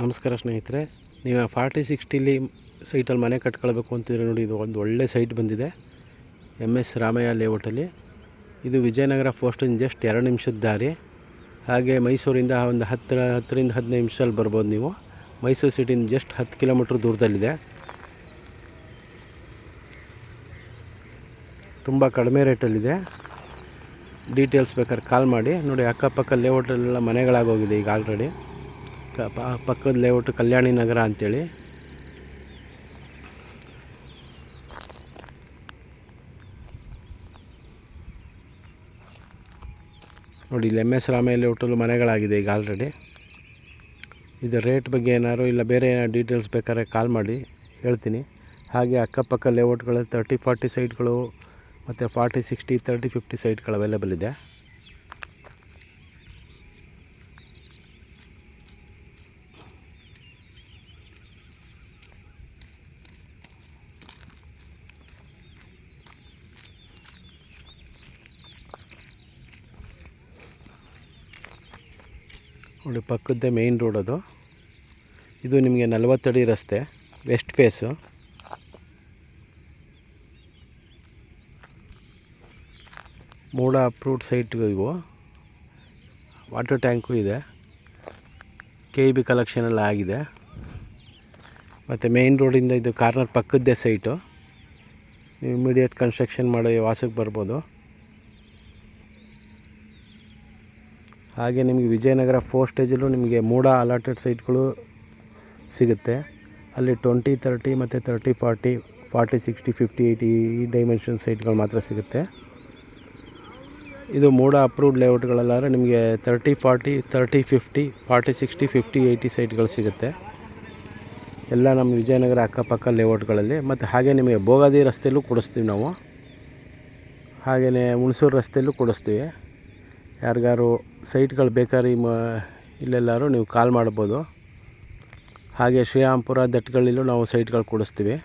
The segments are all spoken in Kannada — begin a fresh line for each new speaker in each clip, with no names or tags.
ನಮಸ್ಕಾರ ಸ್ನೇಹಿತರೆ, ನೀವು 40-60 ಸೈಟಲ್ಲಿ ಮನೆ ಕಟ್ಕೊಳ್ಬೇಕು ಅಂತಿದ್ರೆ ನೋಡಿ, ಇದು ಒಂದು ಒಳ್ಳೆ ಸೈಟ್ ಬಂದಿದೆ MS ರಾಮಯ್ಯ ಲೇಔಟಲ್ಲಿ. ಇದು ವಿಜಯನಗರ ಪೋಸ್ಟಿಂದ ಜಸ್ಟ್ 2 ನಿಮಿಷದ ದಾರಿ. ಹಾಗೆ ಮೈಸೂರಿಂದ ಒಂದು 10ರಿಂದ 15 ನಿಮಿಷದಲ್ಲಿ ಬರ್ಬೋದು ನೀವು. ಮೈಸೂರು ಸಿಟಿಯಿಂದ ಜಸ್ಟ್ 10 ಕಿಲೋಮೀಟ್ರ್ ದೂರದಲ್ಲಿದೆ. ತುಂಬ ಕಡಿಮೆ ರೇಟಲ್ಲಿದೆ. ಡೀಟೇಲ್ಸ್ ಬೇಕಾದ್ರೆ ಕಾಲ್ ಮಾಡಿ. ನೋಡಿ, ಅಕ್ಕಪಕ್ಕ ಲೇಔಟಲ್ಲೆಲ್ಲ ಮನೆಗಳಾಗೋಗಿದೆ ಈಗ ಆಲ್ರೆಡಿ. ಪಕ್ಕದ ಲೇಔಟ್ ಕಲ್ಯಾಣಿ ನಗರ ಅಂಥೇಳಿ. ನೋಡಿ, ಇಲ್ಲಿ MS ರಾಮಯ್ಯ ಲೇಔಟಲ್ಲೂ ಮನೆಗಳಾಗಿದೆ ಈಗ ಆಲ್ರೆಡಿ. ಇದು ರೇಟ್ ಬಗ್ಗೆ ಏನಾದ್ರು ಇಲ್ಲ ಬೇರೆ ಏನಾದ್ರು ಡೀಟೇಲ್ಸ್ ಬೇಕಾದ್ರೆ ಕಾಲ್ ಮಾಡಿ, ಹೇಳ್ತೀನಿ. ಹಾಗೆ ಅಕ್ಕಪಕ್ಕ ಲೇಔಟ್ಗಳು 30-40 ಸೈಟ್ಗಳು ಮತ್ತು 40-60 30-50 ಸೈಟ್ಗಳು ಅವೈಲೇಬಲ್ ಇದೆ. ನೋಡಿ, ಪಕ್ಕದ್ದೇ ಮೇಯ್ನ್ ರೋಡ್ ಅದು. ಇದು ನಿಮಗೆ 40 ಅಡಿ ರಸ್ತೆ, ವೆಸ್ಟ್ ಫೇಸು. ಮೂಡ ಅಪ್ರೂವ್ಡ್ ಸೈಟ್ಗಳು ಇವು. ವಾಟರ್ ಟ್ಯಾಂಕು ಇದೆ, KEB ಕಲೆಕ್ಷನ್ ಎಲ್ಲ ಆಗಿದೆ. ಮತ್ತು ಮೇಯ್ನ್ ರೋಡಿಂದ ಇದು ಕಾರ್ನರ್ ಪಕ್ಕದ್ದೇ ಸೈಟು. ನೀವು ಇಮಿಡಿಯೇಟ್ ಕನ್ಸ್ಟ್ರಕ್ಷನ್ ಮಾಡಿ ವಾಸಕ್ಕೆ ಬರ್ಬೋದು. ಹಾಗೆ ನಿಮಗೆ ವಿಜಯನಗರ 4 ಸ್ಟೇಜಲ್ಲೂ ನಿಮಗೆ ಮೂಡ ಅಲಾಟೆಡ್ ಸೈಟ್ಗಳು ಸಿಗುತ್ತೆ. ಅಲ್ಲಿ 20-30 ಮತ್ತು 30-40 40-60 50-80 ಈ ಡೈಮೆನ್ಷನ್ ಸೈಟ್ಗಳು ಮಾತ್ರ ಸಿಗುತ್ತೆ. ಇದು ಮೂಡ ಅಪ್ರೂವ್ಡ್ ಲೇಔಟ್ಗಳೆಲ್ಲಾದ್ರೆ ನಿಮಗೆ 30-40 30-50 40-60 50-80 ಸೈಟ್ಗಳು ಸಿಗುತ್ತೆ. ಎಲ್ಲ ನಮ್ಮ ವಿಜಯನಗರ ಅಕ್ಕಪಕ್ಕ ಲೇಔಟ್ಗಳಲ್ಲಿ. ಮತ್ತು ಹಾಗೆ ನಿಮಗೆ ಬೋಗಾದಿ ರಸ್ತೆಯಲ್ಲೂ ಕೊಡಿಸ್ತೀವಿ ನಾವು. ಹಾಗೆಯೇ ಹುಣಸೂರು ರಸ್ತೆಯಲ್ಲೂ ಕೊಡಿಸ್ತೀವಿ. ಯಾರಿಗಾರು ಸೈಟ್ಗಳು ಬೇಕಾದ್ರೆ ಇಲ್ಲೆಲ್ಲರೂ ನೀವು ಕಾಲ್ ಮಾಡ್ಬೋದು. ಹಾಗೆ ಶ್ರೀರಾಮ್ಪುರ ದಟ್ಗಳಲ್ಲೂ ನಾವು ಸೈಟ್ಗಳು ಕೊಡಿಸ್ತೀವಿ.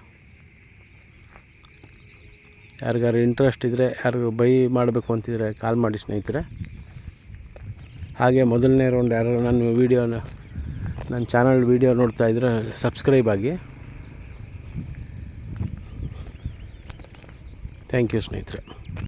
ಯಾರಿಗಾರು ಇಂಟ್ರೆಸ್ಟ್ ಇದ್ದರೆ, ಯಾರು ಬೈ ಮಾಡಬೇಕು ಅಂತಿದ್ರೆ ಕಾಲ್ ಮಾಡಿ ಸ್ನೇಹಿತರೆ. ಹಾಗೆ ಮೊದಲನೇ ರೌಂಡ್ ಯಾರು ನನ್ನ ಚಾನಲ್ ವೀಡಿಯೋ ನೋಡ್ತಾ ಇದ್ದರೆ ಸಬ್ಸ್ಕ್ರೈಬ್ ಆಗಿ. ಥ್ಯಾಂಕ್ ಯು ಸ್ನೇಹಿತರೆ.